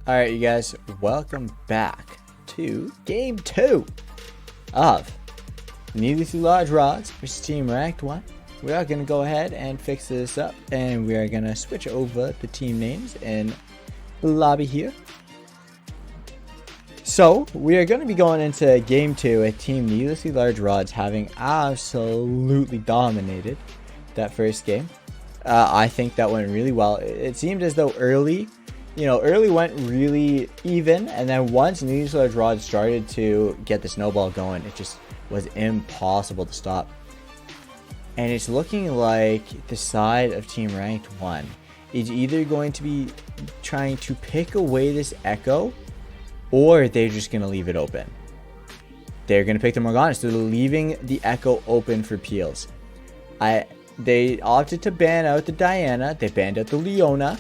Alright, you guys, welcome back to Game 2 of Needlessly Large Rods versus Team Ranked 1. We are going to go ahead and fix this up, and we are going to switch over the team names in the lobby here. So, we are going to be going into Game 2 with Team Needlessly Large Rods having absolutely dominated that first game. I think that went really well. It seemed as though early went really even, and then once Needlessly Large Rods started to get the snowball going, it just was impossible to stop. And it's looking like the side of Team Ranked 1 is either going to be trying to pick away this Echo, or they're just going to leave it open. They're going to pick the Morgana, so they're leaving the Echo open for Peels. They opted to ban out the Diana, they banned out the Leona,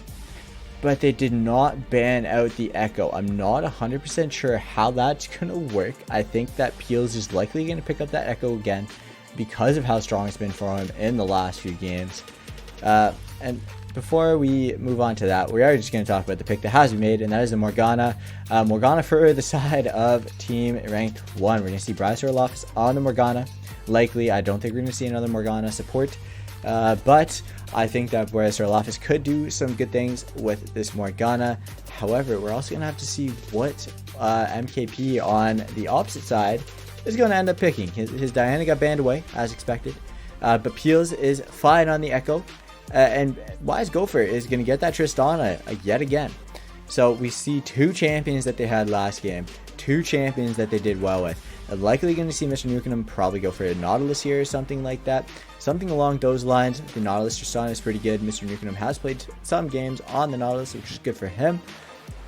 but they did not ban out the Echo. I'm not 100% sure how that's going to work. I think that Peels is likely going to pick up that Echo again because of how strong it's been for him in the last few games. And before we move on to that, we are just going to talk about the pick that has been made, and that is the Morgana. Morgana for the side of Team Ranked 1. We're going to see Bracer Loftus on the Morgana. Likely, I don't think we're going to see another Morgana support. But I think that Bracer Loftus could do some good things with this Morgana. However, we're also going to have to see what MKP on the opposite side is going to end up picking. His Diana got banned away, as expected. But Peels is fine on the Echo. And Wise Gopher is going to get that Tristana yet again. So we see two champions that they had last game. Two champions that they did well with. Likely going to see Mr. Nukem probably go for a Nautilus here or something like that. Something along those lines. The Nautilus Tristana is pretty good. Mr. Nukem has played some games on the Nautilus, which is good for him.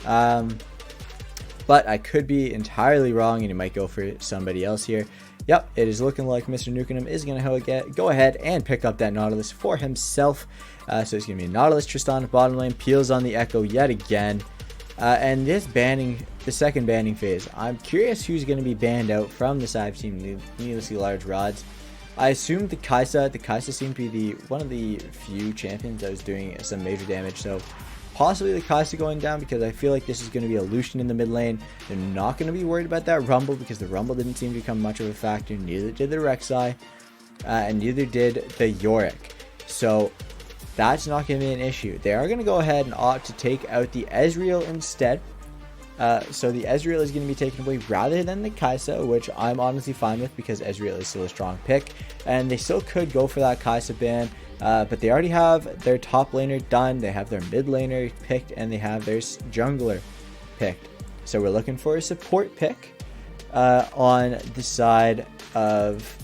But I could be entirely wrong, and he might go for somebody else here. Yep, it is looking like Mr. Nukem is going to go ahead and pick up that Nautilus for himself. So it's going to be Nautilus Tristana bottom lane. Peels on the Echo yet again. And this the second banning phase, I'm curious who's going to be banned out from the side of Team Needlessly Large Rods. I assumed the Kai'Sa. The Kai'Sa seemed to be one of the few champions that was doing some major damage, so possibly the Kai'Sa going down, because I feel like this is going to be a Lucian in the mid lane. They're not going to be worried about that Rumble, because the Rumble didn't seem to become much of a factor. Neither did the Rek'Sai, and neither did the Yorick. So that's not going to be an issue. They are going to go ahead and opt to take out the Ezreal instead. So the Ezreal is going to be taken away rather than the Kai'Sa, which I'm honestly fine with, because Ezreal is still a strong pick. And they still could go for that Kai'Sa ban, but they already have their top laner done, they have their mid laner picked, and they have their jungler picked. So we're looking for a support pick on the side of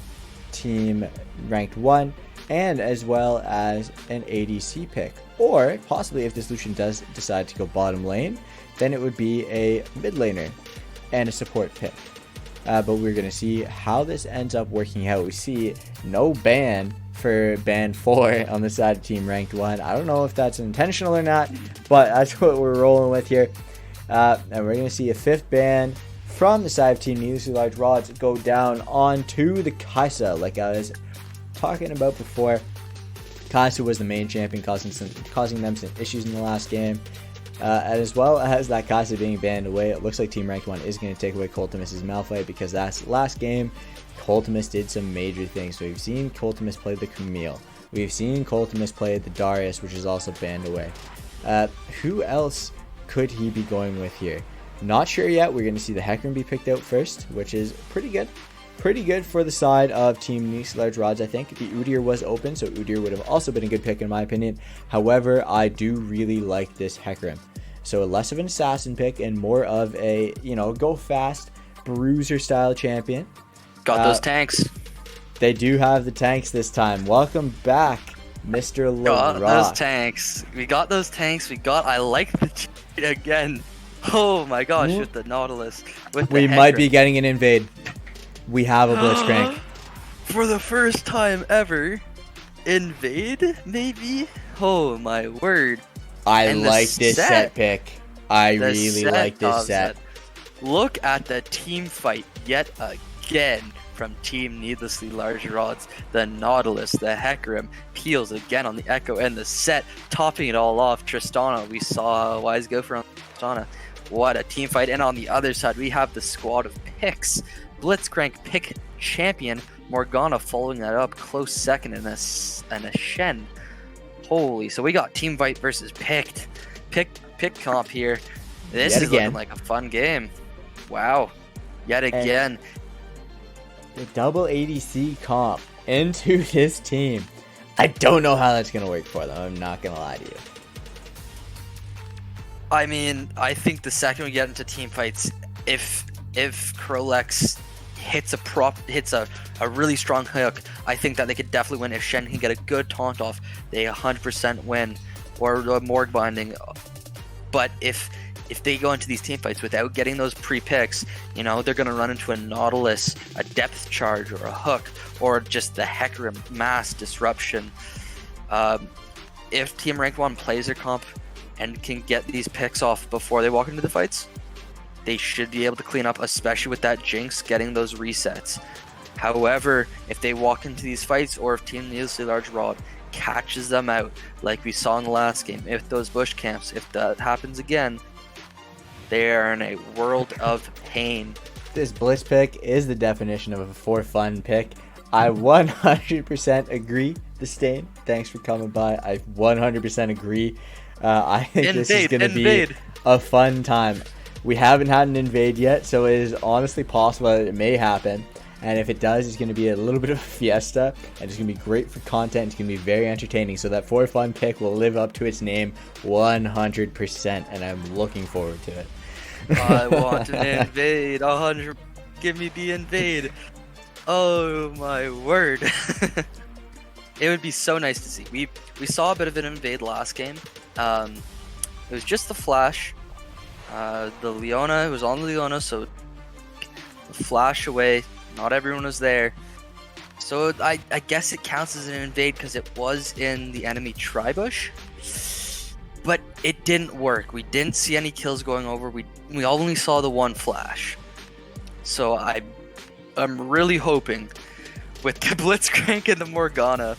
Team Ranked 1, and as well as an ADC pick. Or possibly, if this Lucian does decide to go bottom lane, then it would be a mid laner and a support pick. But we're going to see how this ends up working out. We see no ban for ban 4 on the side of Team Ranked 1. I don't know if that's intentional or not, but that's what we're rolling with here. And we're going to see a 5th ban from the side of Team Needlessly Large Rods go down onto the Kai'Sa. Like I was talking about before, Kai'Sa was the main champion, causing them some issues in the last game. As well as that Kai'Sa being banned away, it looks like Team Ranked 1 is going to take away Coltimus' Malphite, because that's last game. Coltimus did some major things. So we've seen Coltimus play the Camille. We've seen Coltimus play the Darius, which is also banned away. Who else could he be going with here? Not sure yet. We're going to see the Hecarim be picked out first, which is pretty good. Pretty good for the side of Team Needlessly Large Rods, I think. The Udyr was open, so Udyr would have also been a good pick in my opinion. However, I do really like this Hecarim. So less of an assassin pick and more of a, go fast, bruiser style champion. Got those tanks. They do have the tanks this time. Welcome back, Mr. LaRock. Got those tanks. We got those tanks. I like the cheat again. Oh my gosh, with the Nautilus. We might be getting an invade. We have a Blitzcrank. For the first time ever, invade, maybe? Oh my word. I like this set pick. I really like this set. Look at the team fight yet again from Team Needlessly Large Rods. The Nautilus, the Hecarim, Peels again on the Echo, and the set topping it all off. Tristana, we saw Wise go for Tristana. What a team fight. And on the other side, we have the squad of picks. Blitzcrank pick champion, Morgana following that up, close second, and a Shen. Holy, so we got team fight versus pick comp here. This is looking like a fun game. Wow. Yet again. The double ADC comp into this team. I don't know how that's going to work for them. I'm not going to lie to you. I mean, I think the second we get into team fights, if Krolex hits a really strong hook, I think that they could definitely win. If Shen can get a good taunt off, they 100% win, or the Morg binding. But if they go into these team fights without getting those pre-picks, you know, they're going to run into a Nautilus, a depth charge, or a hook, or just the Hecarim mass disruption. If Team Rank 1 plays their comp and can get these picks off before they walk into the fights, they should be able to clean up, especially with that Jinx getting those resets. However, if they walk into these fights, or if Team Needlessly Large Rod catches them out, like we saw in the last game, if those bush camps, if that happens again, they are in a world of pain. This Blitz pick is the definition of a for fun pick. I 100% agree, Disdain. Thanks for coming by. I 100% agree. I think this is going to be a fun time. We haven't had an invade yet, so it is honestly possible that it may happen. And if it does, it's going to be a little bit of a fiesta, and it's going to be great for content. It's going to be very entertaining. So that for fun pick will live up to its name 100%, and I'm looking forward to it. I want an invade. 100. Give me the invade. Oh my word. It would be so nice to see. We saw a bit of an invade last game. It was just the Flash. The Leona, it was on the Leona, so the Flash away. Not everyone was there. So I guess it counts as an invade because it was in the enemy Tribush. But it didn't work. We didn't see any kills going over. We only saw the one Flash. So I'm really hoping with the Blitzcrank and the Morgana,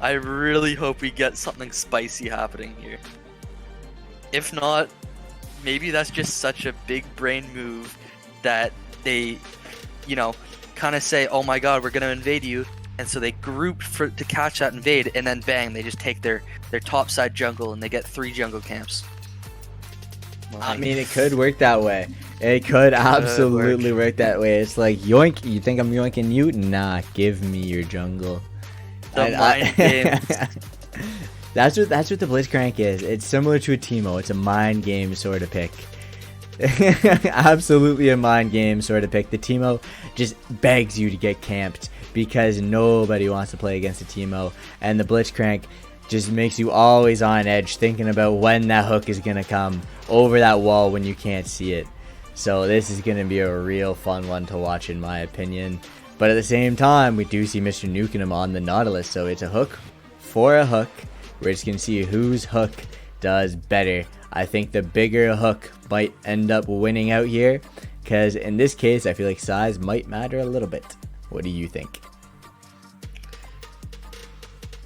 I really hope we get something spicy happening here. If not, maybe that's just such a big brain move that they, you know, kind of say, oh my god, we're going to invade you. And so they group to catch that invade, and then bang, they just take their top side jungle and they get 3 jungle camps. I mean, it could work that way. It could absolutely work that way. It's like, yoink, you think I'm yoinking you? Nah, give me your jungle. The mind games. That's what the Blitzcrank is. It's similar to a Teemo. It's a mind game sort of pick. Absolutely a mind game sort of pick. The Teemo just begs you to get camped because nobody wants to play against a Teemo, and the Blitzcrank just makes you always on edge, thinking about when that hook is gonna come over that wall when you can't see it. So this is gonna be a real fun one to watch, in my opinion. But at the same time, we do see Mr. Nukem on the Nautilus, so it's a hook for a hook. We're just gonna see whose hook does better. I think the bigger hook might end up winning out here, because in this case, I feel like size might matter a little bit. What do you think?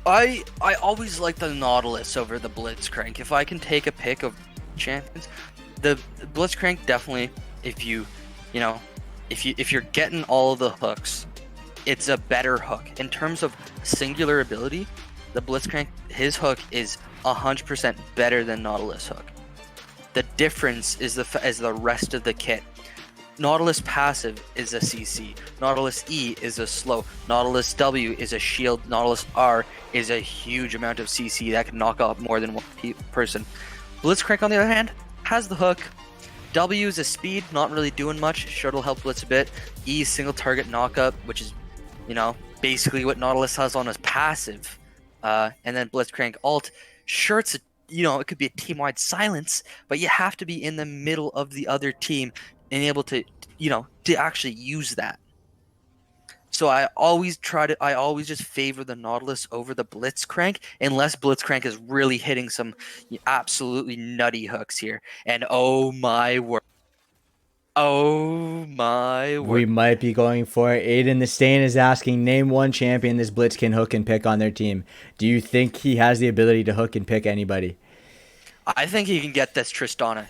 I always like the Nautilus over the Blitzcrank. If I can take a pick of champions, the Blitzcrank definitely. If you're getting all of the hooks, it's a better hook in terms of singular ability. The Blitzcrank, his hook is 100% better than Nautilus hook. The difference is the rest of the kit. Nautilus passive is a CC. Nautilus E is a slow. Nautilus W is a shield. Nautilus R is a huge amount of CC that can knock out more than one person. Blitzcrank, on the other hand, has the hook. W is a speed, not really doing much. Sure, it'll help Blitz a bit. E is single target knockup, which is, basically what Nautilus has on his passive. And then Blitzcrank alt. Sure, it's it could be a team-wide silence, but you have to be in the middle of the other team and able to, to actually use that. So I always just favor the Nautilus over the Blitzcrank, unless Blitzcrank is really hitting some absolutely nutty hooks here. And oh my word. We might be going for it. Aiden the Stain is asking, name one champion this Blitz can hook and pick on their team. Do you think he has the ability to hook and pick anybody? I think he can get this Tristana.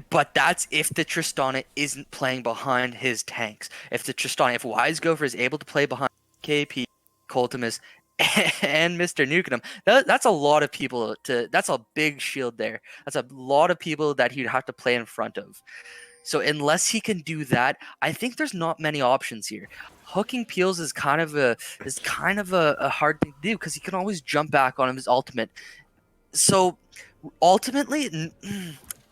But that's if the Tristana isn't playing behind his tanks. If Wise Gopher is able to play behind KP, Coltimus, and Mr. Nukem, that's a lot of people that's a big shield there. That's a lot of people that he'd have to play in front of. So unless he can do that, I think there's not many options here. Hooking Peels is kind of a hard thing to do because he can always jump back on his ultimate. So ultimately,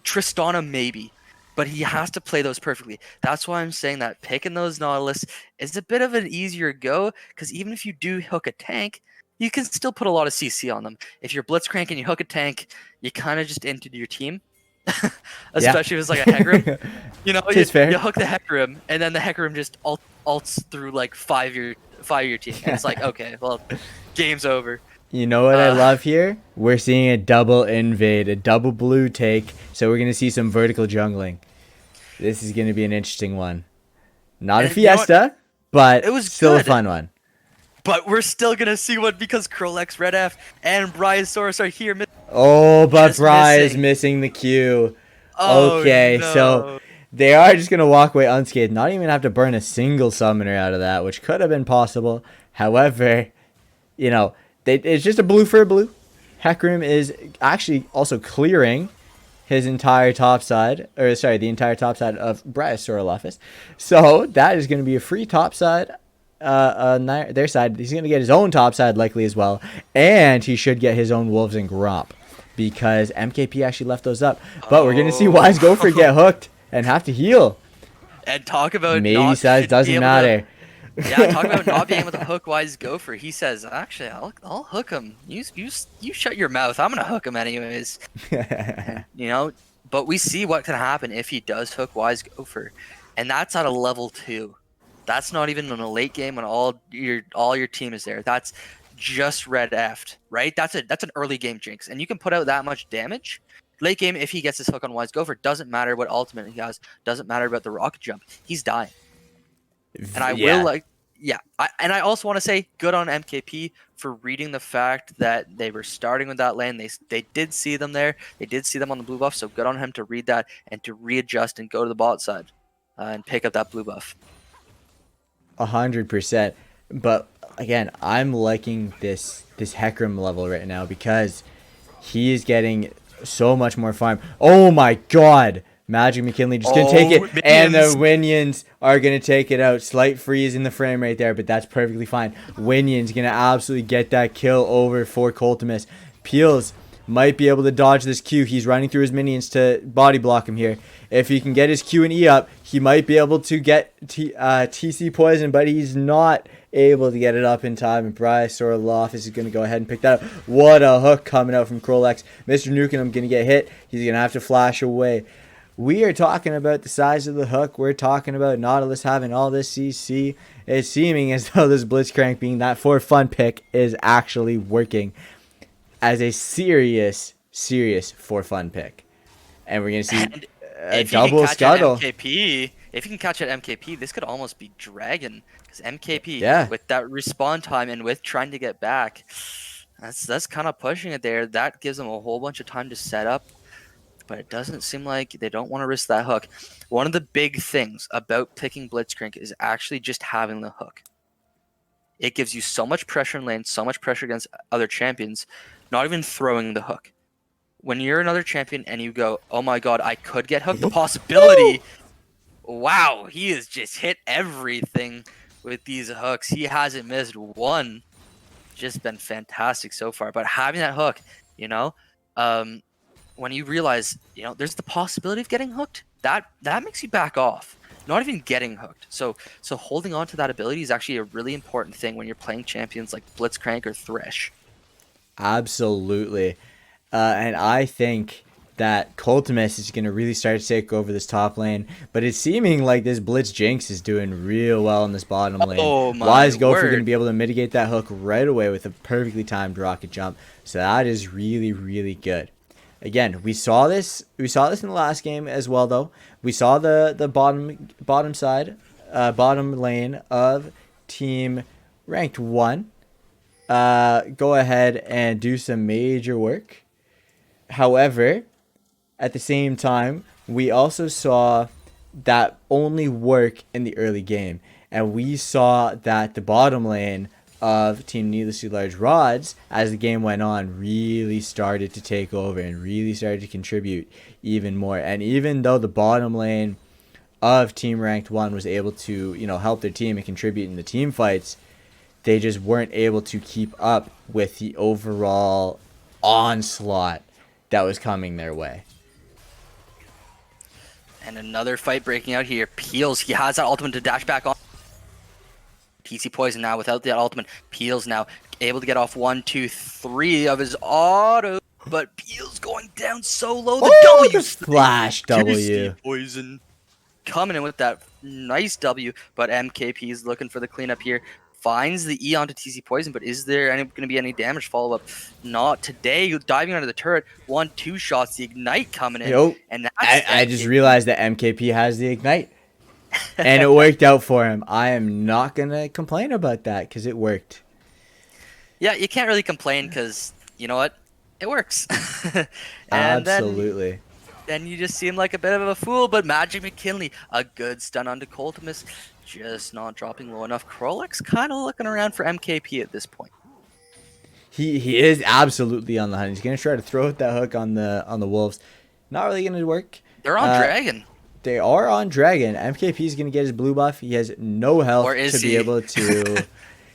Tristana maybe, but he has to play those perfectly. That's why I'm saying that picking those Nautilus is a bit of an easier go because even if you do hook a tank, you can still put a lot of CC on them. If you're Blitzcrank and you hook a tank, you kind of just entered your team. Especially if it's like a Hecarim. You know, you hook the Hecarim, and then the Hecarim just ults through like five-year team. And it's like, okay, well, game's over. You know what I love here? We're seeing a double invade, a double blue take, so we're going to see some vertical jungling. This is going to be an interesting one. Not a fiesta, but it was still a fun one. But we're still going to see one because Krolex, Red F, and Bryosaurus are here. Oh, but Bry is missing the Q. Oh, okay, no. So they are just going to walk away unscathed. Not even have to burn a single summoner out of that, which could have been possible. However, you know, it's just a blue for a blue. Hecarim is actually also clearing his entire top side, the entire top side of Bryosaurolophus. So that is going to be a free top side on their side. He's going to get his own top side likely as well, and he should get his own Wolves and Gromp because MKP actually left those up. But we're going to see Wise Gopher get hooked and have to heal. And talk about maybe size doesn't matter. Yeah, talk about not being able to hook Wise Gopher. He says, "Actually, I'll hook him. You shut your mouth. I'm gonna hook him anyways." And, but we see what can happen if he does hook Wise Gopher, and that's at a level 2. That's not even in a late game when all your team is there. That's just red F'd, right? That's an early game jinx, and you can put out that much damage. Late game, if he gets his hook on Wise Gopher, doesn't matter what ultimate he has. Doesn't matter about the rocket jump. He's dying. And I also want to say good on MKP for reading the fact that they were starting with that lane. They did see them there. They did see them on the blue buff. So good on him to read that and to readjust and go to the bot side and pick up that blue buff. 100%. But again, I'm liking this Hecarim level right now because he is getting so much more farm. Oh my god! Magic McKinley just gonna take it, minions. And the Winions are gonna take it out. Slight freeze in the frame right there, but that's perfectly fine. Winions gonna absolutely get that kill over for Coltimus. Peels might be able to dodge this Q. He's running through his minions to body block him here. If he can get his Q and E up, he might be able to get TC poison, but he's not able to get it up in time. And Bryosaurolophus is going to go ahead and pick that up. What a hook coming out from Krolex. Mr. Nukem going to get hit. He's going to have to flash away. We are talking about the size of the hook. We're talking about Nautilus having all this CC. It's seeming as though this Blitzcrank being that for fun pick is actually working as a serious for fun pick. And we're going to see a double scuttle. If you can catch at MKP, this could almost be Dragon. Because MKP, with that respawn time and with trying to get back, that's kind of pushing it there. That gives them a whole bunch of time to set up. But it doesn't seem like they don't want to risk that hook. One of the big things about picking Blitzcrank is actually just having the hook. It gives you so much pressure in lane, so much pressure against other champions, not even throwing the hook. When you're another champion and you go, oh my god, I could get hooked, the possibility, wow, he has just hit everything with these hooks. He hasn't missed one. Just been fantastic so far. But having that hook, when you realize, there's the possibility of getting hooked, that makes you back off. Not even getting hooked. So holding on to that ability is actually a really important thing when you're playing champions like Blitzcrank or Thresh. Absolutely. And I think that Coltimus is going to really start to take over this top lane. But it's seeming like this Blitz Jinx is doing real well in this bottom lane. Oh my Wise Gopher word. going to be able to mitigate that hook right away with a perfectly timed rocket jump. So that is really, really good. Again, we saw this in the last game as well, though. We saw the bottom side, bottom lane of Team Ranked 1 go ahead and do some major work. However, at the same time, we also saw that only work in the early game. And we saw that the bottom lane of Team Needlessly Large Rods, as the game went on, really started to take over and really started to contribute even more. And even though the bottom lane of Team Ranked 1 was able to, help their team and contribute in the team fights, they just weren't able to keep up with the overall onslaught that was coming their way. And another fight breaking out here. Peels, he has that ultimate to dash back on. TC Poison now without that ultimate. Peels now able to get off 1, 2, 3 of his auto. But Peels going down so low. The W flash W. TC Poison coming in with that nice W. But MKP is looking for the cleanup here. Finds the E onto TC Poison, but is there going to be any damage follow-up? Not today. Diving under the turret. 1, 2 shots. The Ignite coming in. And I just realized that MKP has the Ignite. And it worked out for him. I am not going to complain about that because it worked. Yeah, you can't really complain because, you know what? It works. And absolutely. Then you just seem like a bit of a fool, but Magic McKinley, a good stun onto Coltimus. Just not dropping low enough. Krolex kind of looking around for MKP at this point. He is absolutely on the hunt. He's going to try to throw that hook on the Wolves. Not really going to work. They're on Dragon. They are on Dragon. MKP is going to get his blue buff. He has no health be able to.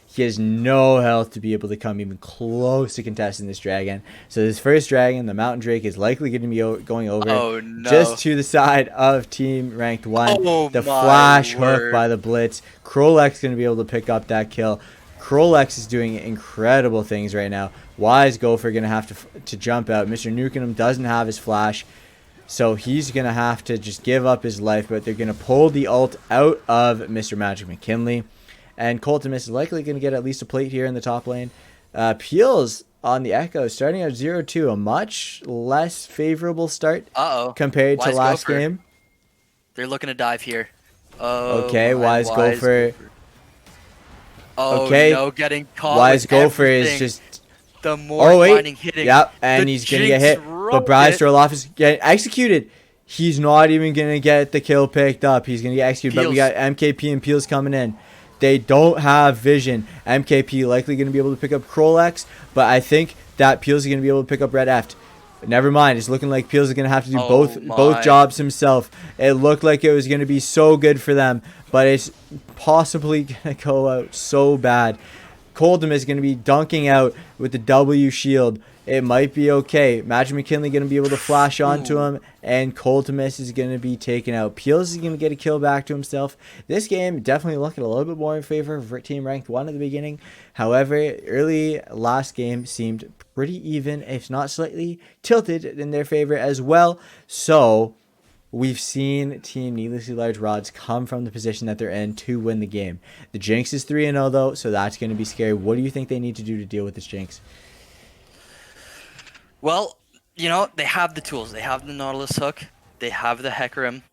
He has no health to be able to come even close to contesting this Dragon. So this first Dragon, the Mountain Drake, is likely going to be going over just to the side of Team Ranked 1. The flash hook by the Blitz. Krolex going to be able to pick up that kill. Krolex is doing incredible things right now. Wise Gopher going to have to jump out. Mr. Nukem doesn't have his flash. So he's going to have to just give up his life. But they're going to pull the ult out of Mr. Magic McKinley. And Coltimus is likely going to get at least a plate here in the top lane. Peels on the Echo, starting at 0-2, a much less favorable start compared to last game. They're looking to dive here. Okay, Wise Gopher. No, getting caught. Wise Gopher is just... The more mining hitting. Yep, and he's going to get hit. But Bryce Roloff is getting executed. He's not even going to get the kill picked up. He's going to get executed. But we got MKP and Peels coming in. They don't have vision. MKP likely going to be able to pick up Krolex, but I think that Peels is going to be able to pick up Red Eft. Never mind. It's looking like Peels is going to have to do both jobs himself. It looked like it was going to be so good for them, but it's possibly going to go out so bad. Coldham is going to be dunking out with the W shield. It might be okay. Magic McKinley going to be able to flash onto him, and Coltimus is going to be taken out. Peels is going to get a kill back to himself. This game definitely looking a little bit more in favor of Team Ranked 1 at the beginning. However, early last game seemed pretty even, if not slightly tilted in their favor as well. So we've seen Team Needlessly Large Rods come from the position that they're in to win the game. The Jinx is 3-0 though, so that's going to be scary. What do you think they need to do to deal with this Jinx? Well, they have the tools. They have the Nautilus hook. They have the Hecarim.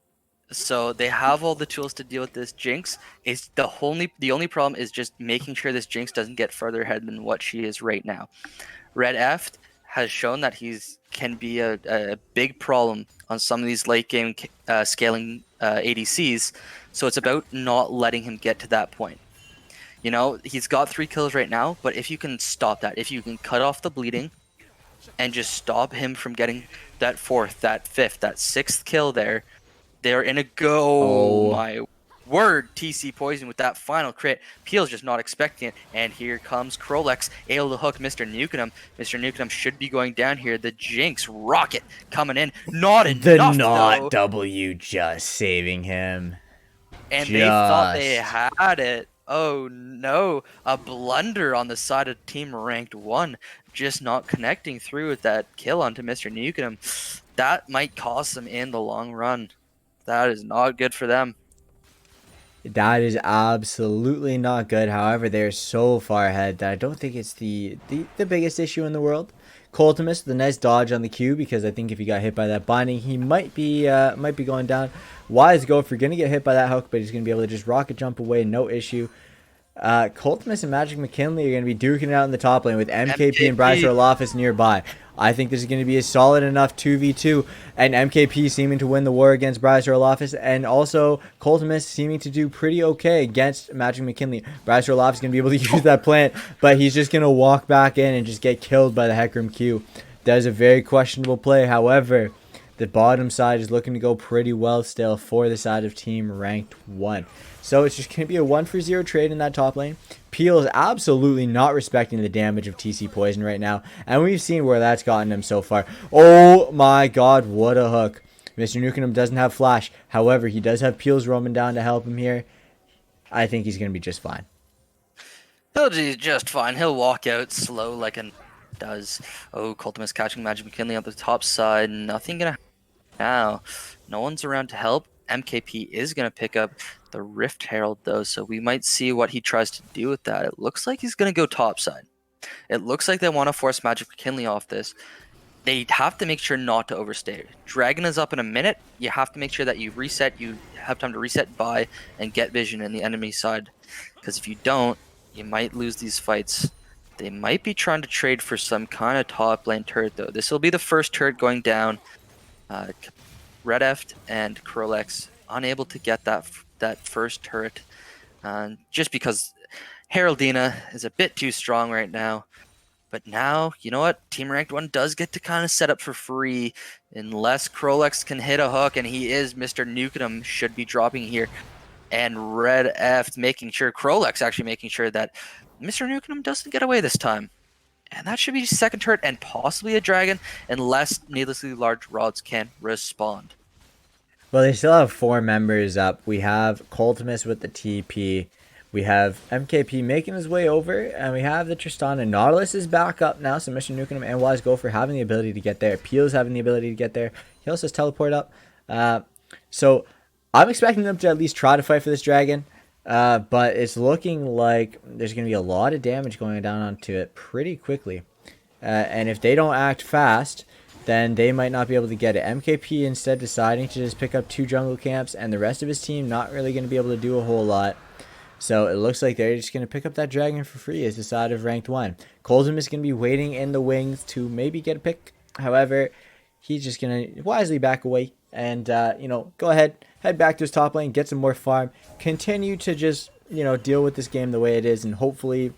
So they have all the tools to deal with this Jinx. The only problem is just making sure this Jinx doesn't get further ahead than what she is right now. Red Eft has shown that can be a big problem on some of these late game scaling ADCs. So it's about not letting him get to that point. He's got 3 kills right now, but if you can stop that, if you can cut off the bleeding, and just stop him from getting that 4th, that 5th, that 6th kill there, they're in a go. Oh my word, TC Poison with that final crit. Peel's just not expecting it, and here comes Krolex, able to hook Mr. Nukem. Mr. Nukem should be going down here. The Jinx rocket coming in. Not enough, the not W just saving him. And they thought they had it. Oh no, a blunder on the side of Team Ranked 1. Just not connecting through with that kill onto Mr. Nukem. That might cost them in the long run. That is not good for them. That is absolutely not good. However, they're so far ahead that I don't think it's the biggest issue in the world. Coltimus, the nice dodge on the Q, because I think if he got hit by that binding, he might be going down. Wise Gopher going to get hit by that hook, but he's going to be able to just rocket jump away, no issue. Coltmus and Magic McKinley are going to be duking it out in the top lane with MKP and Bryce MKP. Orlofis nearby. I think this is going to be a solid enough 2v2, and MKP seeming to win the war against Bryce Orlofis, and also Coltmus seeming to do pretty okay against Magic McKinley. Bryce Orlofis is going to be able to use that plant, but he's just going to walk back in and just get killed by the Hecarim Q. That is a very questionable play. However, the bottom side is looking to go pretty well still for the side of Team Ranked 1. So it's just going to be a 1-for-0 trade in that top lane. Peel is absolutely not respecting the damage of TC Poison right now. And we've seen where that's gotten him so far. Oh my god, what a hook. Mr. Nukenham doesn't have flash. However, he does have Peels roaming down to help him here. I think he's going to be just fine. He'll be just fine. He'll walk out slow like a does. Oh, Coltmus catching Magic McKinley on the top side. Nothing going to happen now. No one's around to help. MKP is going to pick up the Rift Herald, though, so we might see what he tries to do with that. It looks like he's going to go topside. It looks like they want to force Magic McKinley off this. They have to make sure not to overstay. Dragon is up in a minute. You have to make sure that you reset. You have time to reset, buy, and get vision in the enemy side. Because if you don't, you might lose these fights. They might be trying to trade for some kind of top lane turret, though. This will be the first turret going down. Red Eft and Krolex unable to get that first turret, just because Heraldina is a bit too strong right now. But now, you know what? Team Ranked 1 does get to kind of set up for free, unless Krolex can hit a hook, and he is. Mr. Nukenham should be dropping here, and Red Eft making sure, Krolex actually making sure that Mr. Nukenham doesn't get away this time. And that should be second turret and possibly a dragon, unless needlessly large rods can respond. Well, they still have 4 members up. We have Coltmus with the TP. We have MKP making his way over. And we have the Tristana. Nautilus is back up now. So Mr. Nukenham and Wise Gopher having the ability to get there. Peel's having the ability to get there. He also has teleport up. So I'm expecting them to at least try to fight for this dragon. But it's looking like there's going to be a lot of damage going down onto it pretty quickly. And if they don't act fast, then they might not be able to get it. MKP instead deciding to just pick up 2 jungle camps, and the rest of his team not really going to be able to do a whole lot. So it looks like they're just going to pick up that dragon for free as the side of Ranked 1. Colton is going to be waiting in the wings to maybe get a pick. However, he's just going to wisely back away and, go ahead, head back to his top lane, get some more farm, continue to just, deal with this game the way it is, and hopefully,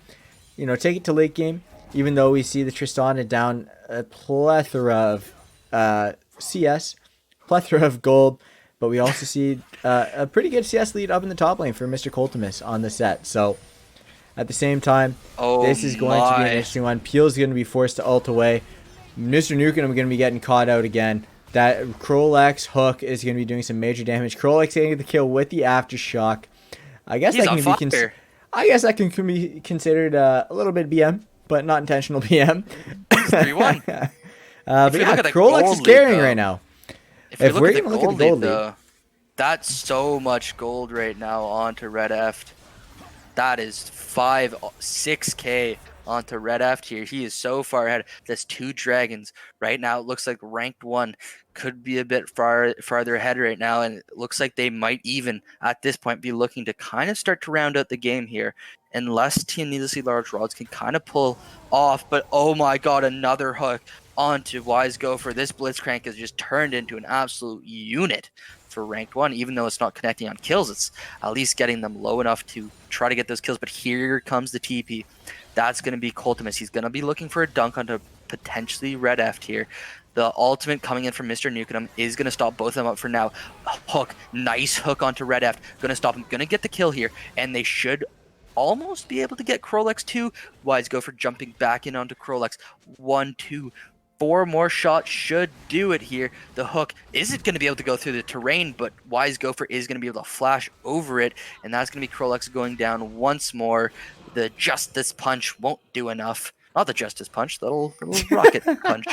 take it to late game. Even though we see the Tristana down a plethora of CS, plethora of gold, but we also see a pretty good CS lead up in the top lane for Mr. Coltimus on the set. So at the same time, this is going to be an interesting one. Peel's going to be forced to ult away. Mr. Nukenham going to be getting caught out again. That Krolex hook is going to be doing some major damage. Krolex getting the kill with the Aftershock. I guess that can be considered a little bit BM. But not intentional PM. 3-1. But yeah, Krolex is carrying right now. If we're going to look at the gold lead, that's so much gold right now onto Red Eft. That is 6K onto Red Eft here. He is so far ahead. There's 2 dragons. Right now it looks like Ranked 1 could be a bit farther ahead right now, and it looks like they might even, at this point, be looking to kind of start to round out the game here. Unless Team Needlessly Large Rods can kind of pull off. But oh my god, another hook onto Wise Gopher. This Blitzcrank has just turned into an absolute unit for Ranked 1. Even though it's not connecting on kills, it's at least getting them low enough to try to get those kills. But here comes the TP. That's going to be Coltimus. He's going to be looking for a dunk onto potentially Red Eft here. The ultimate coming in from Mr. Nukenham is going to stop both of them up for now. Hook. Nice hook onto Red Eft. Going to stop him. Going to get the kill here. And they should almost be able to get Krolex too. Wise Gopher jumping back in onto Krolex. 1, 2, 4 more shots should do it here. The hook isn't going to be able to go through the terrain, but Wise Gopher is going to be able to flash over it, and that's going to be Krolex going down once more. The Justice Punch won't do enough. Not the Justice Punch, the little rocket punch.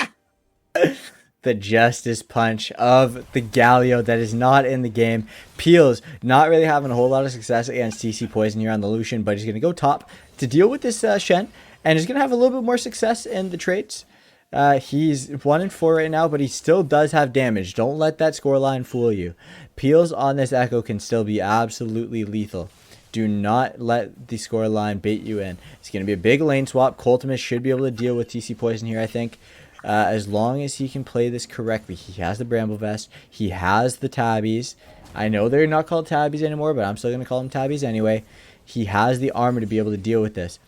The Justice Punch of the Galio that is not in the game. Peels not really having a whole lot of success against TC Poison here on the Lucian, but he's going to go top to deal with this Shen, and he's going to have a little bit more success in the trades. He's 1-4 right now, but he still does have damage. Don't let that scoreline fool you. Peels on this Echo can still be absolutely lethal. Do not let the scoreline bait you in. It's going to be a big lane swap. Coltimus should be able to deal with TC Poison here, I think. As long as he can play this correctly. He has the Bramble Vest. He has the Tabbies. I know they're not called Tabbies anymore, but I'm still going to call them Tabbies anyway. He has the armor to be able to deal with this.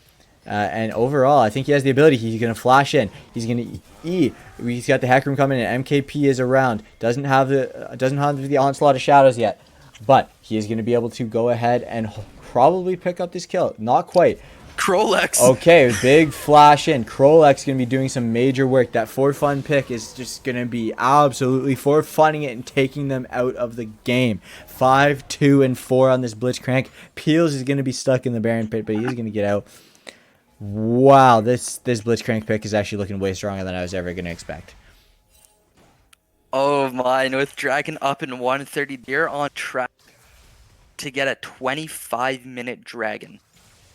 And overall, I think he has the ability. He's going to flash in. He's going to E. He's got the Heck Room coming in. MKP is around. Doesn't have the Onslaught of Shadows yet. But he is going to be able to go ahead and probably pick up this kill. Not quite. Krolex. Okay, big flash in. Krolex going to be doing some major work. That for fun pick is just going to be absolutely for funning it and taking them out of the game. 5, 2, and 4 on this Blitzcrank. Peels is going to be stuck in the Baron pit, but he's going to get out. Wow, this Blitzcrank pick is actually looking way stronger than I was ever going to expect. Oh my, with Dragon up in 130, they're on track to get a 25-minute Dragon.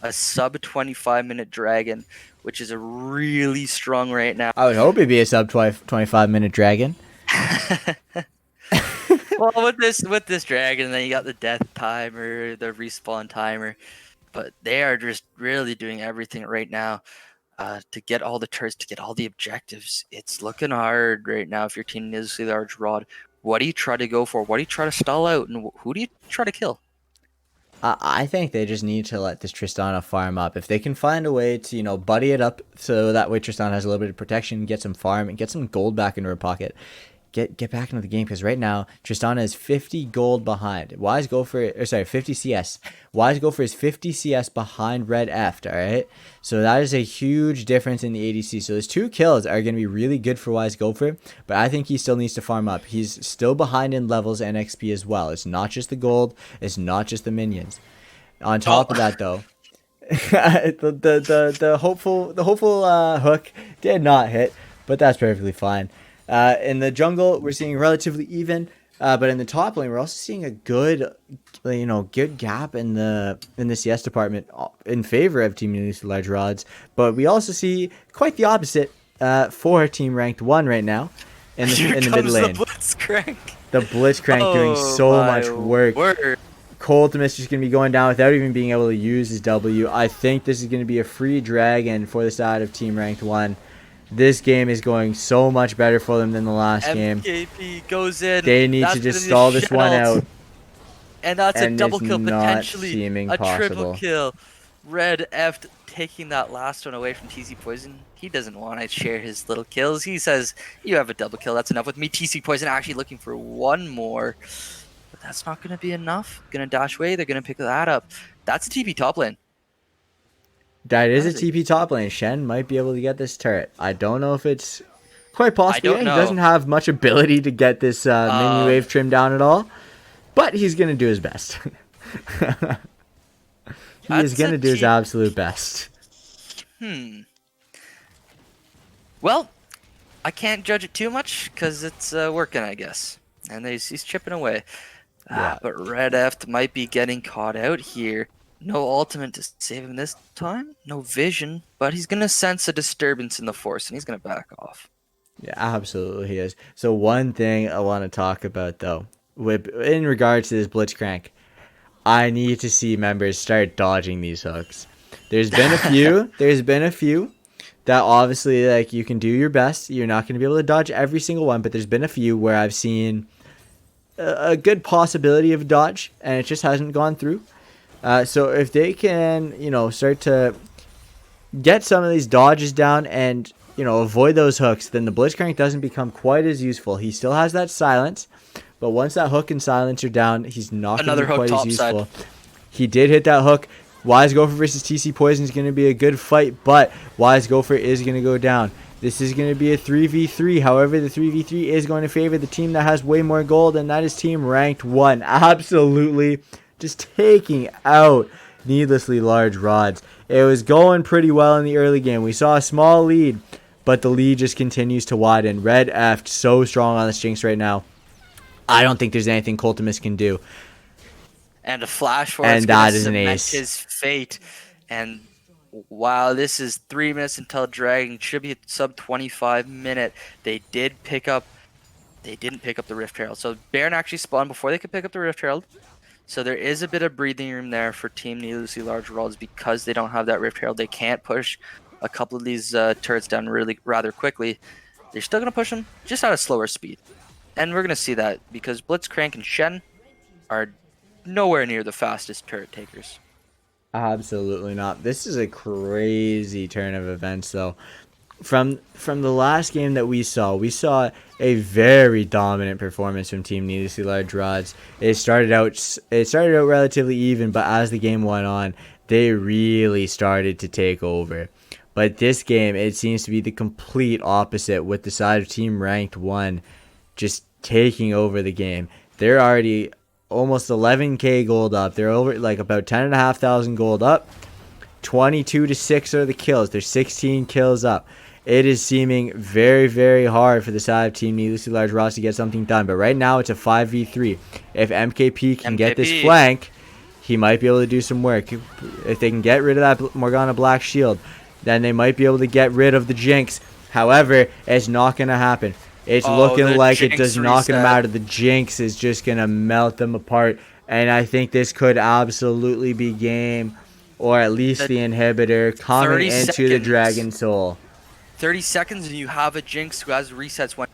A sub 25-minute Dragon, which is a really strong right now. I would hope it'd be a sub 25-minute Dragon. Well, with this Dragon, then you got the death timer, the respawn timer. But they are just really doing everything right now to get all the turrets, to get all the objectives. It's looking hard right now if you're team Nidalee Large Rod. What do you try to go for? What do you try to stall out? And who do you try to kill? I think they just need to let this Tristana farm up. If they can find a way to, buddy it up so that way Tristana has a little bit of protection, get some farm, and get some gold back into her pocket. Get back into the game, because right now Tristana is 50 gold behind. Wise Gopher, 50 CS. Wise Gopher is 50 CS behind Red Eft, all right? So that is a huge difference in the ADC. So those 2 kills are going to be really good for Wise Gopher, but I think he still needs to farm up. He's still behind in levels and XP as well. It's not just the gold, it's not just the minions. On top of that, though, the hopeful hook did not hit, but that's perfectly fine. In the jungle, we're seeing relatively even, but in the top lane, we're also seeing a good, good gap in the CS department in favor of Team Nidalee Large Rods. But we also see quite the opposite for Team Ranked 1 right now in the mid lane. The Blitzcrank doing so much work. Coltimus just going to be going down without even being able to use his W. I think this is going to be a free dragon for the side of Team Ranked 1. This game is going so much better for them than the last game. MKP goes in. They need to just stall this one out. And that's a double kill, potentially a possible. Triple kill. Red Eft taking that last one away from TC Poison. He doesn't want to share his little kills. He says, you have a double kill, that's enough with me. TC Poison actually looking for one more. But that's not going to be enough. Going to dash away, they're going to pick that up. That's a TP top lane. That is a TP top lane. Shen might be able to get this turret. I don't know if it's quite possible. He doesn't have much ability to get this mini wave trimmed down at all, but he's going to do his best. He is going to do his absolute best. Well, I can't judge it too much because it's working, I guess. And he's chipping away. Yeah. But Red Eft might be getting caught out here. No ultimate to save him this time. No vision. But he's going to sense a disturbance in the force, and he's going to back off. Yeah, absolutely he is. So one thing I want to talk about, though, in regards to this Blitzcrank, I need to see members start dodging these hooks. There's been a few that obviously, like, you can do your best. You're not going to be able to dodge every single one, but there's been a few where I've seen a good possibility of dodge, and it just hasn't gone through. So if they can, start to get some of these dodges down and, avoid those hooks, then the Blitzcrank doesn't become quite as useful. He still has that silence, but once that hook and silence are down, he's not going to be quite as useful. He did hit that hook. Wise Gopher versus TC Poison is going to be a good fight, but Wise Gopher is going to go down. This is going to be a 3v3. However, the 3v3 is going to favor the team that has way more gold, and that is Team Ranked 1. Absolutely just taking out needlessly large rods. It was going pretty well in the early game. We saw a small lead, but the lead just continues to widen. Red Eft so strong on this Jinx right now. I don't think there's anything Coltimus can do. And a flash for and that is an ace. His fate. And wow, this is 3 minutes until Dragon. Should be a sub 25 minute. They didn't pick up the Rift Herald. So Baron actually spawned before they could pick up the Rift Herald. So there is a bit of breathing room there for Team Needlessly Large Rods because they don't have that Rift Herald. They can't push a couple of these turrets down rather quickly. They're still going to push them just at a slower speed. And we're going to see that because Blitzcrank and Shen are nowhere near the fastest turret takers. Absolutely not. This is a crazy turn of events, though. From the last game that we saw a very dominant performance from Team Needlessly Large Rods. It started out relatively even, but as the game went on, they really started to take over. But this game, it seems to be the complete opposite, with the side of Team Ranked 1 just taking over the game. They're already almost 11k gold up. They're over like about 10,500 gold up. 22 to 6 are the kills. They're 16 kills up. It is seeming very, very hard for the side of Team Needlessly Large Rods to get something done. But right now, it's a 5v3. If MKP can get this flank, he might be able to do some work. If they can get rid of that Morgana Black Shield, then they might be able to get rid of the Jinx. However, it's not going to happen. It's looking like it does not going to matter. The Jinx is just going to melt them apart. And I think this could absolutely be game, or at least the inhibitor coming into the Dragon Soul. 30 seconds and you have a Jinx who has resets when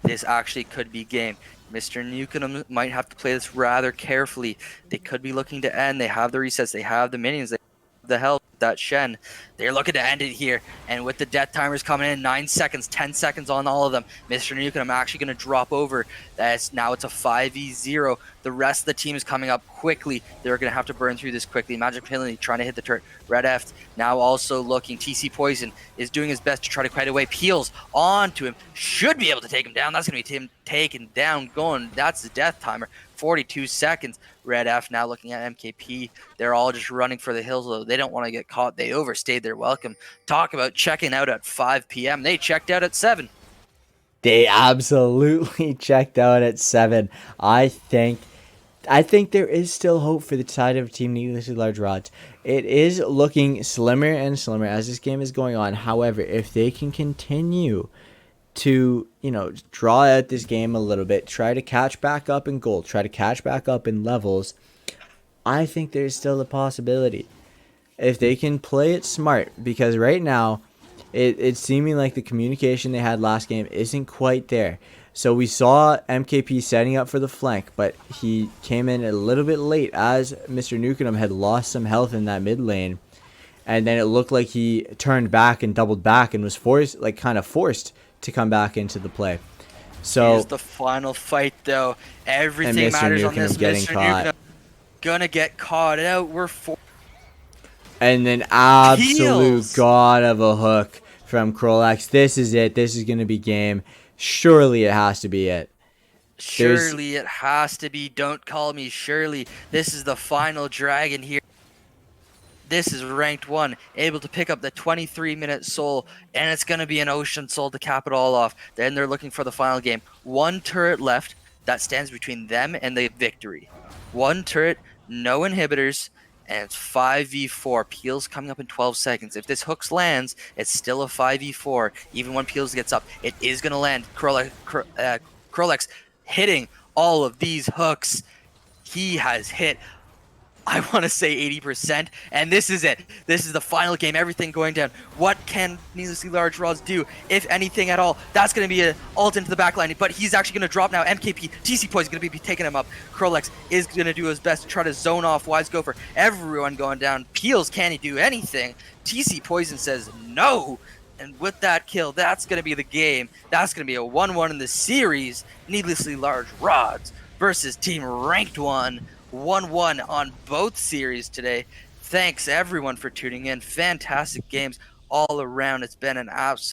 this actually could be game. Mr. Nukem might have to play this rather carefully. They could be looking to end. They have the resets. They have the minions. They have the health. That Shen, they're looking to end it here, and with the death timers coming in, 9 seconds, 10 seconds on all of them, Mr. Nukem actually going to drop over. Now it's a 5v0. The rest of the team is coming up quickly. They're going to have to burn through this quickly. Magic Penalty trying to hit the turret. Red F now also looking. TC Poison is doing his best to try to kite away. Peels onto him, should be able to take him down. That's going to be him taken down, going. That's the death timer. 42 seconds. Red F now looking at MKP. They're all just running for the hills, though. They don't want to get caught. They overstayed their welcome. Talk about checking out at 5 p.m. They checked out at 7. They absolutely checked out at 7. I think there is still hope for the side of Team Needlessly Large Rods. It is looking slimmer and slimmer as this game is going on. However, if they can continue to, draw out this game a little bit, try to catch back up in gold, try to catch back up in levels, I think there's still a possibility. If they can play it smart, because right now, it's seeming like the communication they had last game isn't quite there. So we saw MKP setting up for the flank, but he came in a little bit late as Mr. Nukem had lost some health in that mid lane. And then it looked like he turned back and doubled back and was forced to come back into the play. So here's the final fight, though. Everything matters on this. Mr. Nukem gonna get caught out. We're and then absolute god of a hook from Krolex. This is it. This is gonna be game. Surely it has to be it. Surely it has to be. Don't call me Shirley. This is the final dragon here. This is ranked 1, able to pick up the 23-minute soul, and it's going to be an Ocean Soul to cap it all off. Then they're looking for the final game. 1 turret left that stands between them and the victory. 1 turret, no inhibitors, and it's 5v4. Peels coming up in 12 seconds. If this hooks lands, it's still a 5v4. Even when Peels gets up, it is going to land. Krolex hitting all of these hooks. He has hit, I want to say 80%, and this is it. This is the final game, everything going down. What can Needlessly Large Rods do, if anything at all? That's going to be an ult into the backline, but he's actually going to drop now. MKP, TC Poise is going to be taking him up. Krolex is going to do his best to try to zone off Wise Gopher. Everyone going down. Peels, can he do anything? TC Poison says no. And with that kill, that's going to be the game. That's going to be a 1-1 in the series. Needlessly Large Rods versus Team Ranked 1. 1-1 on both series today. Thanks everyone for tuning in. Fantastic games all around. It's been an absolute